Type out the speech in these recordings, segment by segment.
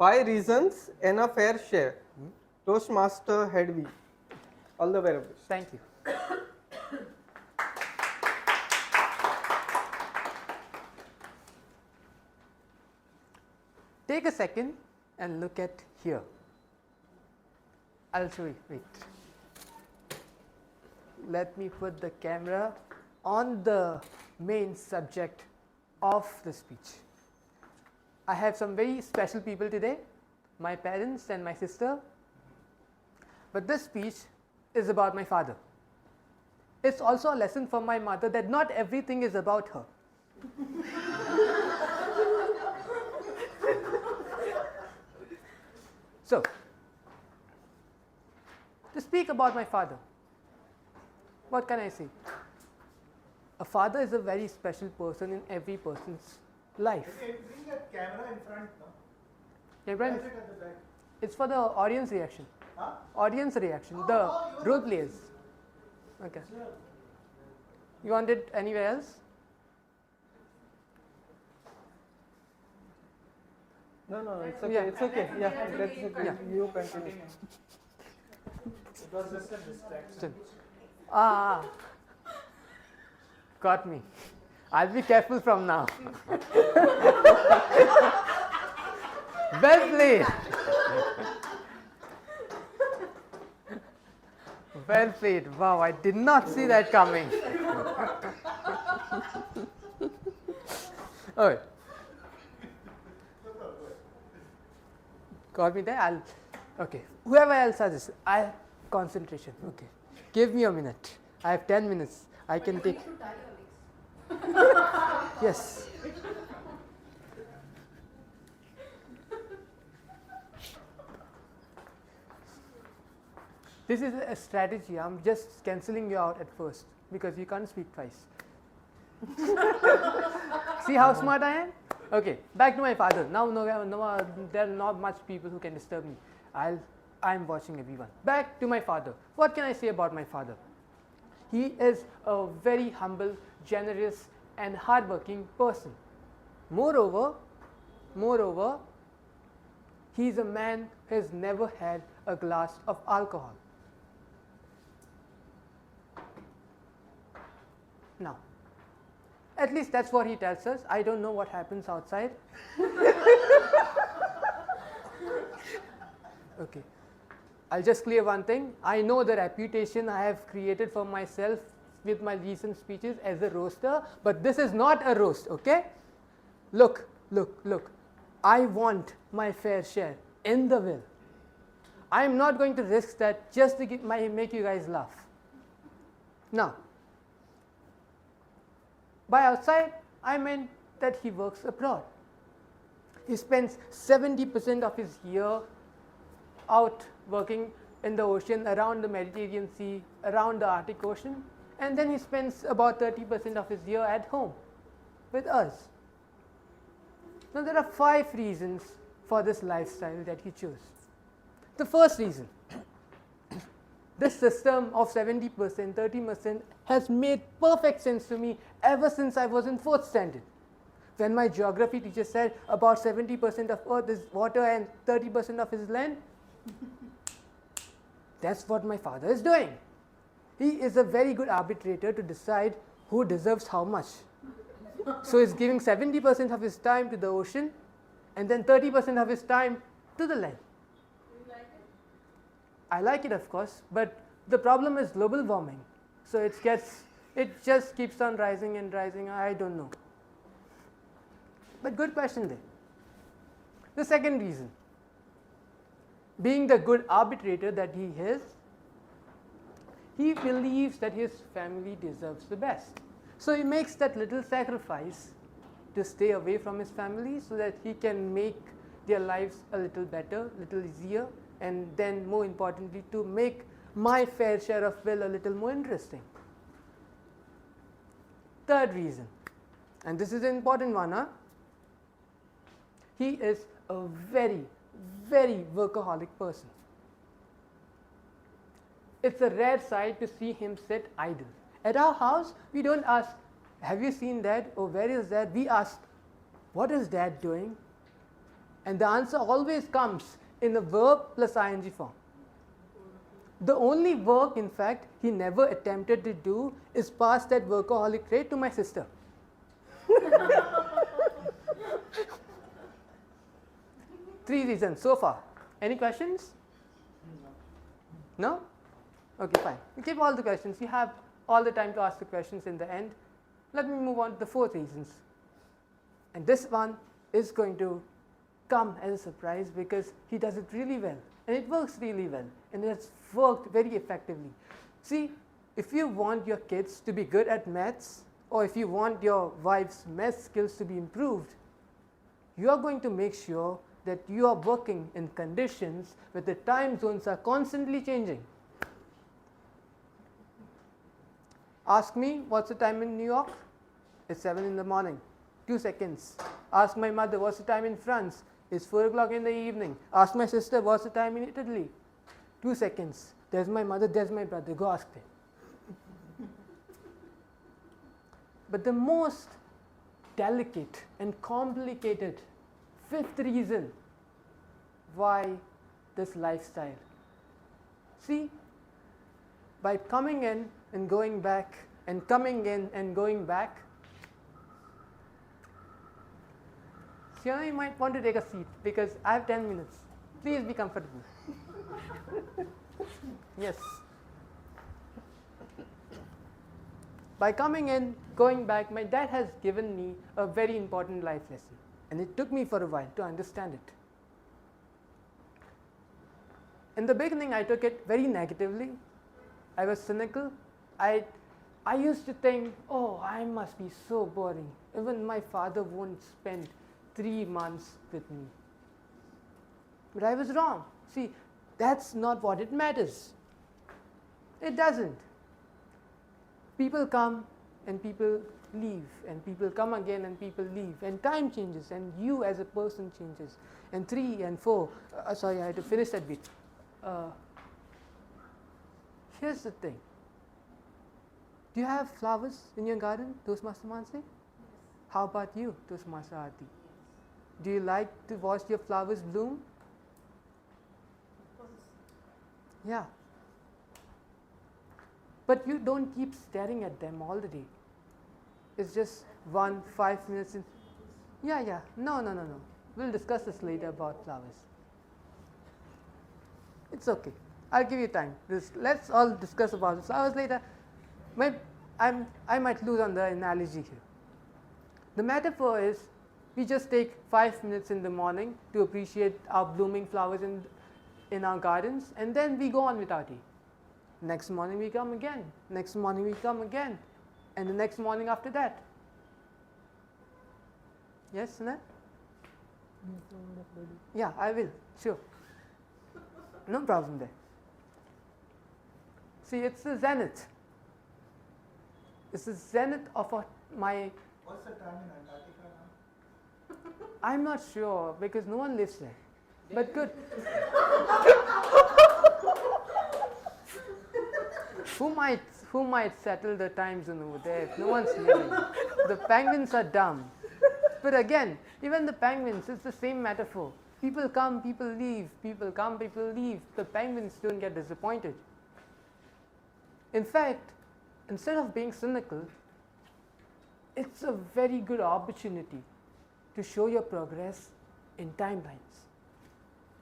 5 reasons and a fair share. Toastmaster Hadvy. All the very best. Thank you. Take a second and look at here. I'll show you. Wait. Let me put the camera on the main subject of the speech. I have some very special people today, my parents and my sister. But this speech is about my father. It's also a lesson for my mother that not everything is about her. So, to speak about my father, what can I say? A father is a very special person in every person's life. Okay, bring that camera in front now. Yeah, Brian, Why is it at the back? it's for the audience reaction. Huh? Audience reaction, Oh, the you role want- players. Okay. Sure. You want it anywhere else? No, it's okay. Yeah. It's okay. Yeah, that's okay. Yeah. You continue. It was just a distraction. Still. Ah, got me. I'll be careful from now. Well played. Well played. Wow, I did not see that coming. Oh, got me there. Okay. Whoever else has this, concentration. Okay. Give me a minute. I have 10 minutes. I can take. Yes. This is a strategy. I'm just cancelling you out at first because you can't speak twice. See how smart I am? Okay, back to my father. Now, there are not much people who can disturb me. I'm watching everyone. Back to my father. What can I say about my father? He is a very humble, generous, and hardworking person. Moreover, he is a man who has never had a glass of alcohol. Now, at least that's what he tells us. I don't know what happens outside. Okay. I'll just clear one thing. I know the reputation I have created for myself with my recent speeches as a roaster, but this is not a roast, okay? Look. I want my fair share in the will. I am not going to risk that just to make you guys laugh. Now, by outside, I meant that he works abroad. He spends 70% of his year out working in the ocean, around the Mediterranean Sea, around the Arctic Ocean, and then he spends about 30% of his year at home with us. Now, there are 5 reasons for this lifestyle that he chose. The first reason, this system of 70%, 30% has made perfect sense to me ever since I was in 4th standard. When my geography teacher said about 70% of earth is water and 30% of his land, that's what my father is doing. He is a very good arbitrator to decide who deserves how much. So he's giving 70% of his time to the ocean and then 30% of his time to the land. Do you like it? I like it, of course, but the problem is global warming. So it just keeps on rising and rising. I don't know. But good question there. The second reason, being the good arbitrator that he is, he believes that his family deserves the best. So he makes that little sacrifice to stay away from his family so that he can make their lives a little better, a little easier, and then more importantly to make my fair share of will a little more interesting. Third reason, and this is an important one, he is a very, very workaholic person. It's a rare sight to see him sit idle. At our house, we don't ask, have you seen Dad? Or where is Dad? We ask, what is Dad doing? And the answer always comes in a verb plus ing form. The only work, in fact, he never attempted to do is pass that workaholic trait to my sister. 3 reasons so far. Any questions? No? Okay, fine. We keep all the questions. You have all the time to ask the questions in the end. Let me move on to the 4th reasons. And this one is going to come as a surprise because he does it really well. And it works really well. And it's worked very effectively. See, if you want your kids to be good at maths, or if you want your wife's math skills to be improved, you are going to make sure that you are working in conditions where the time zones are constantly changing. Ask me, what's the time in New York? It's 7 in the morning. 2 seconds. Ask my mother, what's the time in France? It's 4 o'clock in the evening. Ask my sister, what's the time in Italy? 2 seconds. There's my mother, there's my brother. Go ask them. But the most delicate and complicated 5th reason why this lifestyle. See, by coming in and going back and coming in and going back, so you might want to take a seat because I have 10 minutes. Please be comfortable. Yes. By coming in, going back, my dad has given me a very important life lesson. And it took me for a while to understand it. In the beginning, I took it very negatively. I was cynical. I used to think, oh, I must be so boring. Even my father won't spend 3 months with me. But I was wrong. See, that's not what it matters. It doesn't. People come and people leave, and people come again and people leave, and time changes, and you as a person changes. And 3 and 4, sorry, I had to finish that bit. Here's the thing. Do you have flowers in your garden, Toastmaster Mansi? How about you, Toastmaster Aarti? Do you like to watch your flowers bloom? Yeah. But you don't keep staring at them all the day. It's just 5 minutes. Yeah. No. We'll discuss this later about flowers. It's okay. I'll give you time. Let's all discuss about the flowers later. I might lose on the analogy here. The metaphor is we just take 5 minutes in the morning to appreciate our blooming flowers in our gardens, and then we go on with our day. Next morning we come again. Next morning we come again. And the next morning after that. Yes, Sunat? Yeah, I will. Sure. No problem there. See, it's the zenith. It's the zenith of my... What's the time in Antarctica now? I'm not sure because no one lives there. But good. Who might settle the time zone over there if no one's living? The penguins are dumb. But again, even the penguins, it's the same metaphor. People come, people leave. People come, people leave. The penguins don't get disappointed. In fact, instead of being cynical, it's a very good opportunity to show your progress in timelines.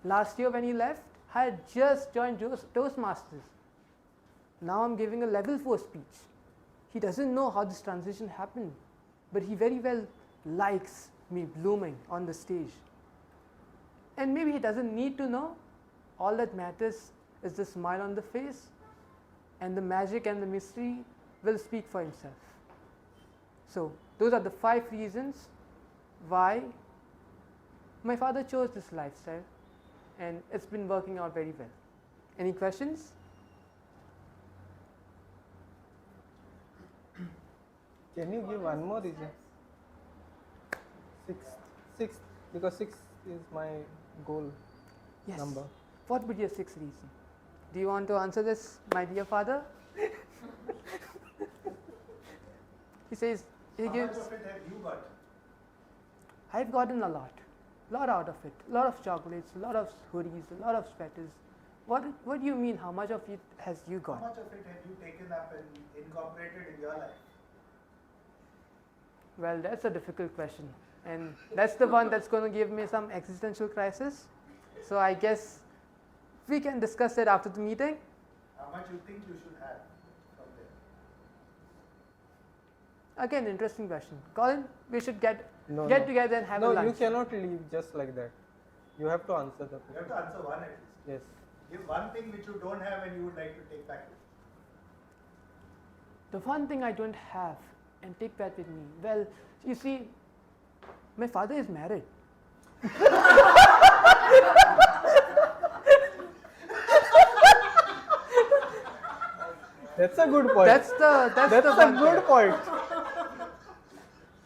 Last year when he left, I had just joined Toastmasters. Now I'm giving a level 4 speech. He doesn't know how this transition happened, but he very well likes me blooming on the stage. And maybe he doesn't need to know. All that matters is the smile on the face, and the magic and the mystery will speak for himself. So those are the 5 reasons why my father chose this lifestyle, and it's been working out very well. Any questions? Can you give one more reason? Six, because 6 is my goal number. What would your 6th reason? Do you want to answer this, my dear father? He says, How much of it have you got? I've gotten a lot. lot out of it, a lot of chocolates, a lot of hoodies, a lot of sweaters. What do you mean? How much of it has you How got? much of it have you taken up and incorporated in your life? Well, that's a difficult question, and that's the one that's going to give me some existential crisis. So I guess we can discuss it after the meeting. How much you think you should have from there? Again, interesting question. Colin, we should get No, together and have a No, lunch. you cannot leave just like that. You have to answer the You question. have to answer one at least. Yes. Give one thing which you don't have and you would like to take back with you. The one thing I don't have and take that with me. Well, you see, my father is married. That's a good point. That's the That's one a thing. good point.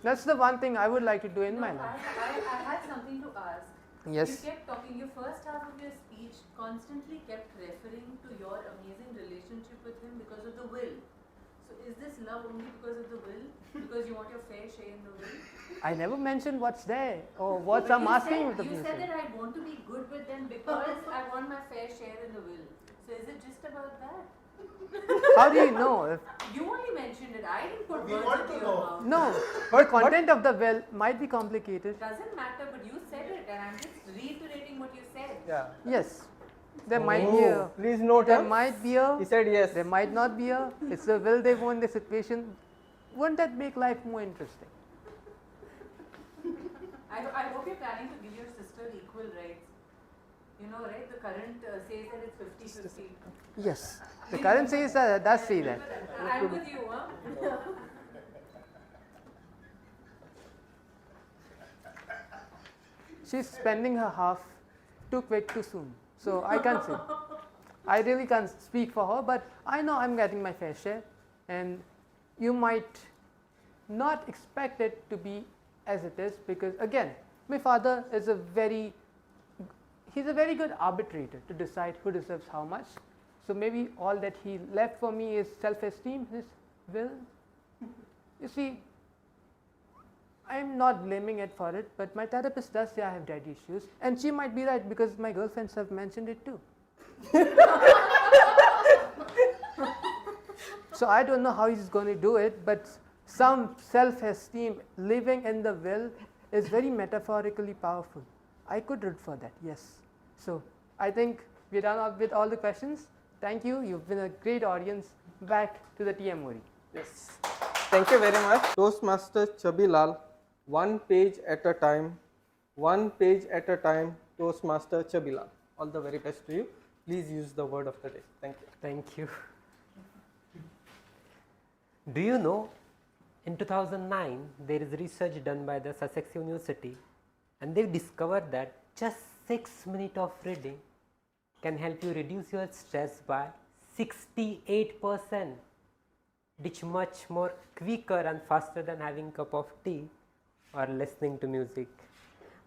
That's the one thing I would like to do in my life. I had something to ask. Yes. You kept talking, your first half of your speech constantly kept referring to your amazing relationship with him because of the will. So is this love only because of the will? Because you want your fair share in the will? I never mentioned what's there or what But I'm asking with the you said music. that I want to be good with them because I want my fair share in the will. So is it just about that? How do you know? You only mentioned it. I didn't put We words want into to your know. mouth. No, the content of the will might be complicated. Doesn't matter, but you said it and I'm just reiterating what you said. Yeah. Yes, there might be a. Please note. There might be a. He said yes. There might not be a. It's the will they want the situation. Wouldn't that make life more interesting? I hope you're planning to give your sister equal rights. You know, right? The current says that it's 50-50. Yes, the current says that does say that. I'm with you, huh? She's spending her half too quick too soon. So I can't say. I really can't speak for her, but I know I'm getting my fair share, and you might not expect it to be as it is because again, my father is he's a very good arbitrator to decide who deserves how much. So maybe all that he left for me is self-esteem, his will. You see, I'm not blaming it for it, but my therapist does say I have daddy issues, and she might be right because my girlfriends have mentioned it too. So I don't know how he's going to do it, but some self-esteem living in the will is very metaphorically powerful. I could root for that, yes. So I think we're done with all the questions. Thank you. You've been a great audience. Back to the TM Mori. Yes. Thank you very much. Toastmaster Chabilal, one page at a time. One page at a time. Toastmaster Chabilal. All the very best to you. Please use the word of the day. Thank you. Thank you. Do you know, in 2009, there is research done by the Sussex University, and they discovered that just 6 minutes of reading can help you reduce your stress by 68%, which much more quicker and faster than having a cup of tea or listening to music.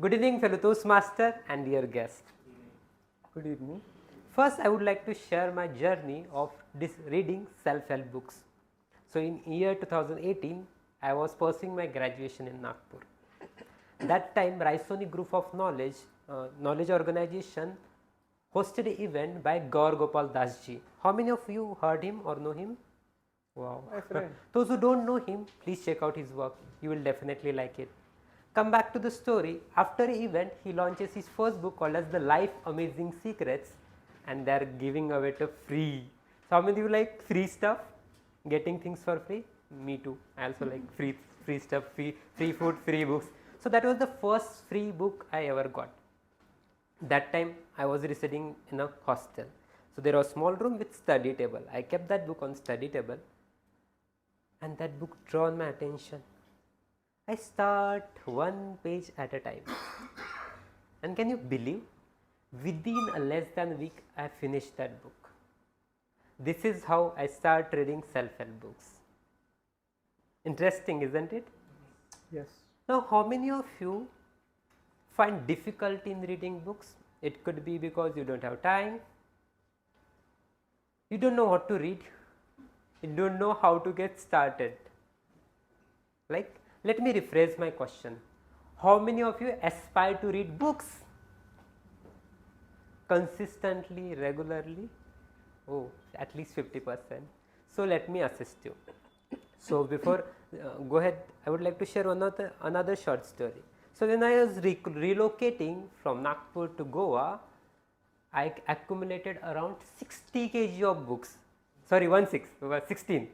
Good evening, fellow Toastmaster and dear guest. Good evening. First, I would like to share my journey of reading self-help books. So, in year 2018, I was pursuing my graduation in Nagpur. That time, Raisoni Group of Knowledge, knowledge organization, hosted an event by Gaur Gopal Das ji. How many of you heard him or know him? Wow. My friend. Those who don't know him, please check out his work. You will definitely like it. Come back to the story. After the event, he launches his first book called as The Life Amazing Secrets, and they are giving away to free. So how many of you like free stuff? Getting things for free? Me too. I also like free stuff, free food, free books. So that was the first free book I ever got. That time I was residing in a hostel. So there was a small room with study table. I kept that book on study table, and that book drawn my attention. I start one page at a time. And can you believe? Within a less than a week, I finished that book. This is how I start reading self-help books. Interesting, isn't it? Yes. Now, how many of you find difficulty in reading books? It could be because you don't have time, you don't know what to read, you don't know how to get started. Like, let me rephrase my question. How many of you aspire to read books consistently, regularly? Oh, at least 50%. So let me assist you. So before go ahead, I would like to share another short story. So when I was relocating from Nagpur to Goa, I accumulated around 60 kg of books. Sorry, 16.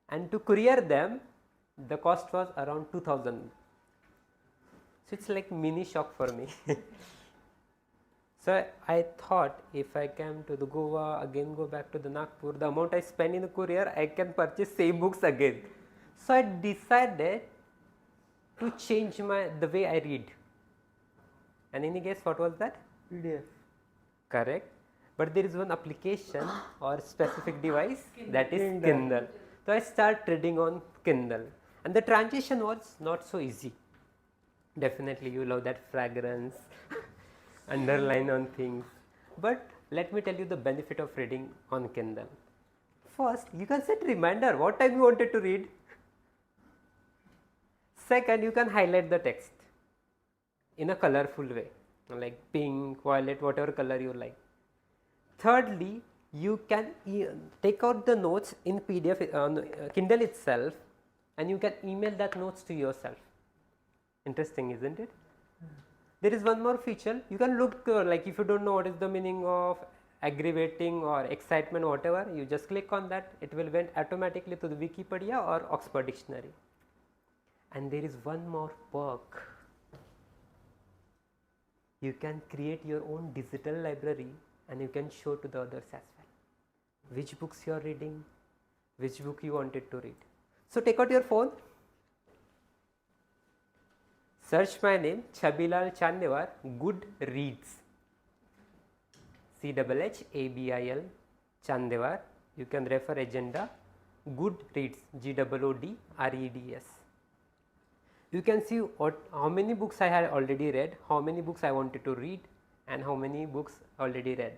And to courier them, the cost was around 2000. So it's like mini shock for me. So I thought if I came to the Goa, again go back to the Nagpur, the amount I spend in the courier, I can purchase same books again. So I decided to change the way I read. And any guess what was that? PDF. Correct. But there is one application or specific device that is Kindle. Kindle. So I start reading on Kindle, and the transition was not so easy. Definitely you love that fragrance, underline on things. But let me tell you the benefit of reading on Kindle. First, you can set reminder what time you wanted to read. Second, you can highlight the text in a colorful way, like pink, violet, whatever color you like. Thirdly, you can take out the notes in PDF on Kindle itself, and you can email that notes to yourself. Interesting, isn't it? There is one more feature. You can look like if you don't know what is the meaning of aggravating or excitement, whatever, you just click on that. It will went automatically to the Wikipedia or Oxford Dictionary. And there is one more perk. You can create your own digital library and you can show to the others as well which books you are reading, which book you wanted to read. So take out your phone, search my name Chabilal Chandevar, Good Reads, CHHABIL Chandevar. You can refer agenda, Good Reads, GOODREADS. You can see how many books I had already read, how many books I wanted to read, and how many books already read.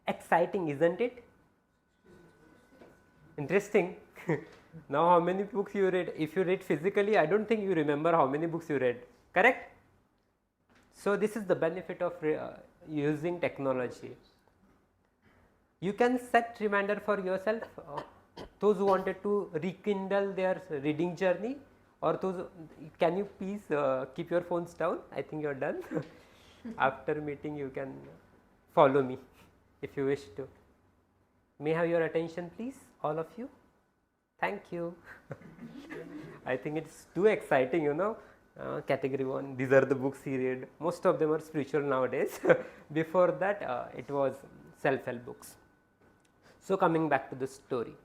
Exciting, isn't it? Interesting. Now how many books you read? If you read physically, I don't think you remember how many books you read, correct? So this is the benefit of using technology. You can set reminder for yourself, those who wanted to rekindle their reading journey, or those, can you please keep your phones down? I think you are done. After meeting you can follow me if you wish to. May I have your attention please, all of you? Thank you. I think it's too exciting, you know. Category 1, these are the books he read. Most of them are spiritual nowadays. Before that it was self-help books. So coming back to the story.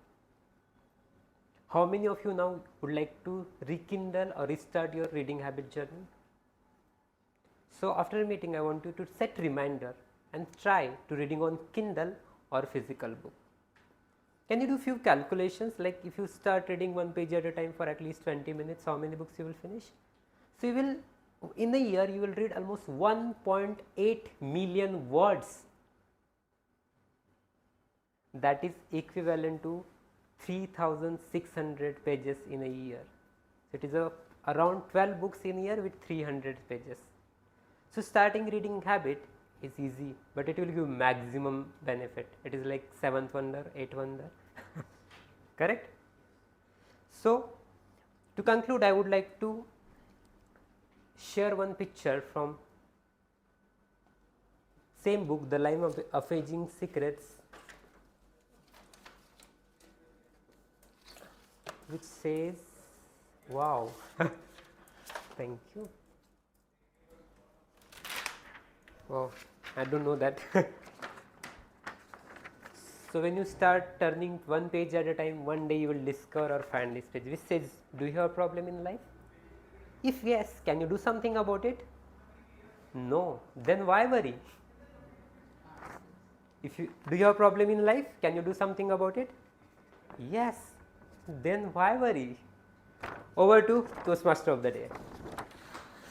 How many of you now would like to rekindle or restart your reading habit journey? So after a meeting I want you to set reminder and try to reading on Kindle or physical book. Can you do few calculations, like if you start reading one page at a time for at least 20 minutes, how many books you will finish? So you will, in a year you will read almost 1.8 million words. That is equivalent to 3600 pages in a year. So it is around 12 books in a year with 300 pages. So starting reading habit is easy, but it will give maximum benefit. It is like 7th wonder, 8th wonder. Correct? So to conclude, I would like to share one picture from same book, The Life of Aging Secrets, which says, wow, thank you. Wow, I don't know that. So when you start turning one page at a time, one day you will discover or find this page which says, do you have a problem in life? If yes, can you do something about it? No, then why worry? Do you have a problem in life? Can you do something about it? Yes, then why worry? Over to Toastmaster of the day.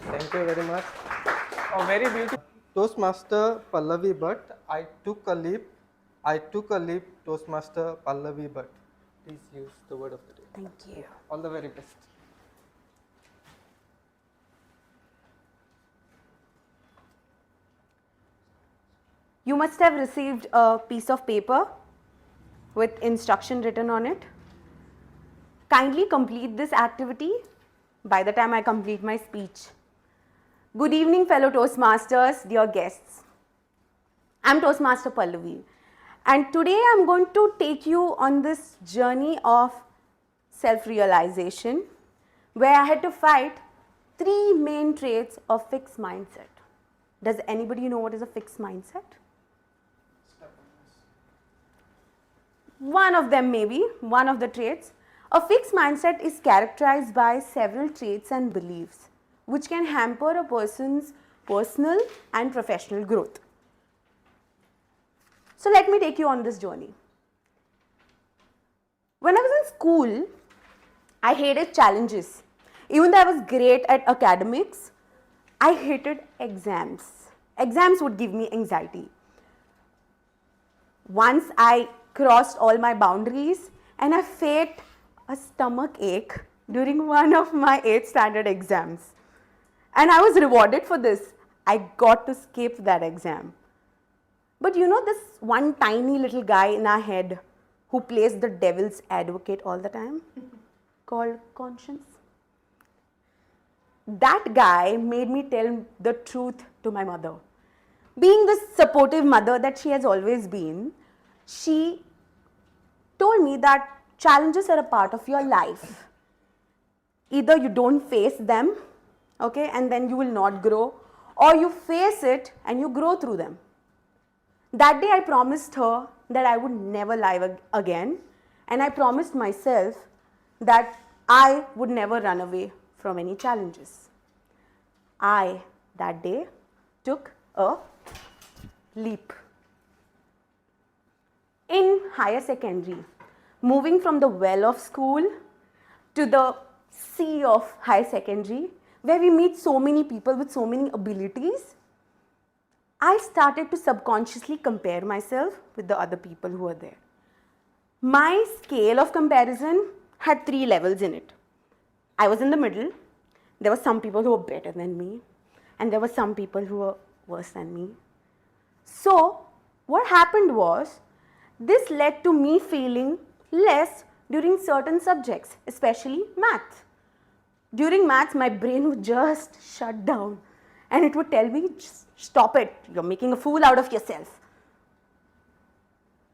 Thank you very much. Oh, very beautiful. Toastmaster Pallavi Bhatt, I took a leap, Toastmaster Pallavi Bhatt. Please use the word of the day. Thank you. All the very best. You must have received a piece of paper with instruction written on it. Kindly complete this activity by the time I complete my speech. Good evening, fellow Toastmasters, dear guests. I'm Toastmaster Pallavi, and today I'm going to take you on this journey of self-realization, where I had to fight 3 main traits of fixed mindset. Does anybody know what is a fixed mindset? One of them, maybe, one of the traits. A fixed mindset is characterized by several traits and beliefs which can hamper a person's personal and professional growth. So let me take you on this journey. When I was in school, I hated challenges. Even though I was great at academics, I hated exams. Exams would give me anxiety. Once I crossed all my boundaries and I faked a stomach ache during one of my 8th standard exams. And I was rewarded for this. I got to skip that exam. But you know this one tiny little guy in our head who plays the devil's advocate all the time, called conscience? That guy made me tell the truth to my mother. Being the supportive mother that she has always been, she told me that challenges are a part of your life. Either you don't face them, okay, and then you will not grow, or you face it and you grow through them. That day I promised her that I would never lie again, and I promised myself that I would never run away from any challenges. I, that day, took a leap. In higher secondary, moving from the well of school to the sea of higher secondary, where we meet so many people with so many abilities, I started to subconsciously compare myself with the other people who were there. My scale of comparison had 3 levels in it. I was in the middle. There were some people who were better than me, and there were some people who were worse than me. So what happened was, this led to me feeling less during certain subjects, especially math. During maths, my brain would just shut down and it would tell me, just stop it, you're making a fool out of yourself.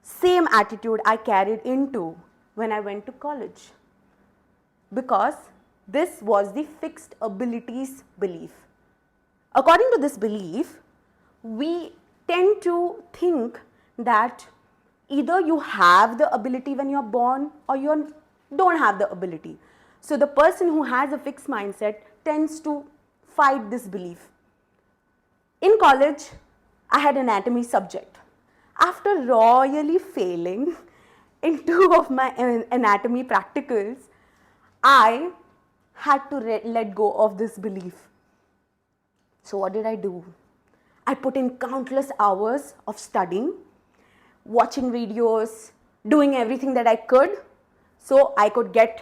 Same attitude I carried into when I went to college, because this was the fixed abilities belief. According to this belief, we tend to think that either you have the ability when you're born or you don't have the ability. So the person who has a fixed mindset tends to fight this belief. In college, I had anatomy subject. After royally failing in 2 of my anatomy practicals, I had to let go of this belief. So what did I do? I put in countless hours of studying, watching videos, doing everything that I could so I could get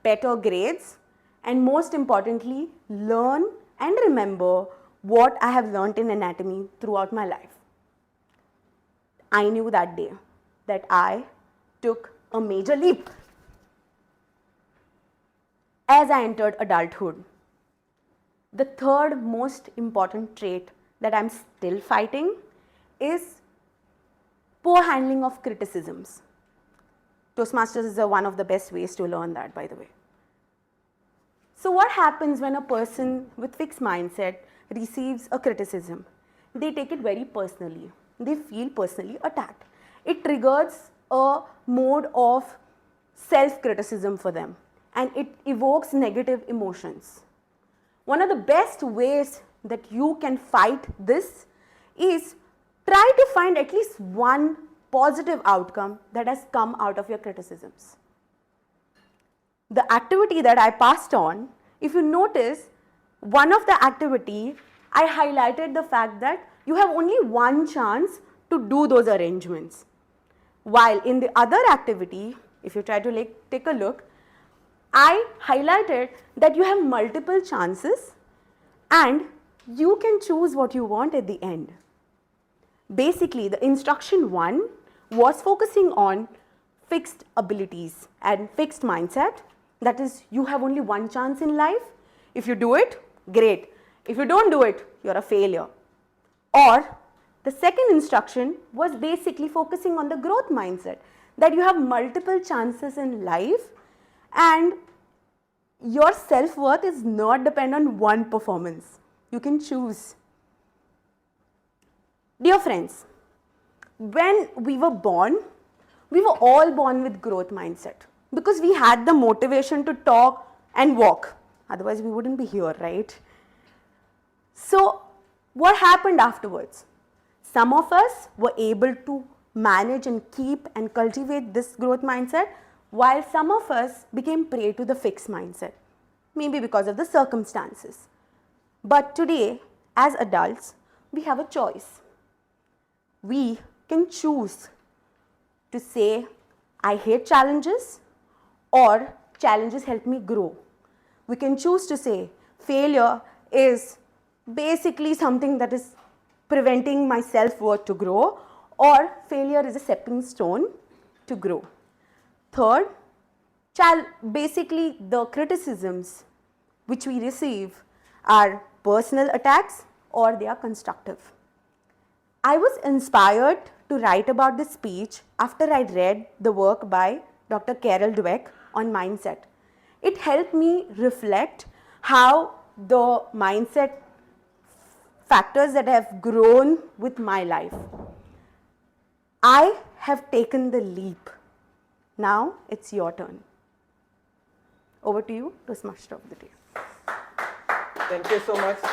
better grades, and most importantly, learn and remember what I have learnt in anatomy throughout my life. I knew that day that I took a major leap. As I entered adulthood, the third most important trait that I'm still fighting is poor handling of criticisms. Toastmasters is one of the best ways to learn that, by the way. So what happens when a person with fixed mindset receives a criticism? They take it very personally. They feel personally attacked. It triggers a mode of self-criticism for them, and it evokes negative emotions. One of the best ways that you can fight this is try to find at least one positive outcome that has come out of your criticisms. The activity that I passed on, if you notice, one of the activity, I highlighted the fact that you have only one chance to do those arrangements. While in the other activity, if you try to take a look, I highlighted that you have multiple chances and you can choose what you want at the end. Basically, the instruction 1 was focusing on fixed abilities and fixed mindset. That is, you have only one chance in life. If you do it, great. If you don't do it, you're a failure. Or the second instruction was basically focusing on the growth mindset, that you have multiple chances in life and your self-worth is not dependent on one performance. You can choose. Dear friends, when we were all born with growth mindset because we had the motivation to talk and walk. Otherwise, we wouldn't be here, right? So, what happened afterwards? Some of us were able to manage and keep and cultivate this growth mindset, while some of us became prey to the fixed mindset, maybe because of the circumstances. But today, as adults, we have a choice. We can choose to say, I hate challenges, or challenges help me grow. We can choose to say, failure is basically something that is preventing my self-worth to grow, or failure is a stepping stone to grow. Third, basically the criticisms which we receive are personal attacks or they are constructive. I was inspired to write about this speech after I read the work by Dr. Carol Dweck on mindset. It helped me reflect how the mindset factors that have grown with my life. I have taken the leap. Now it's your turn. Over to you, Toastmaster of the Day. Thank you so much.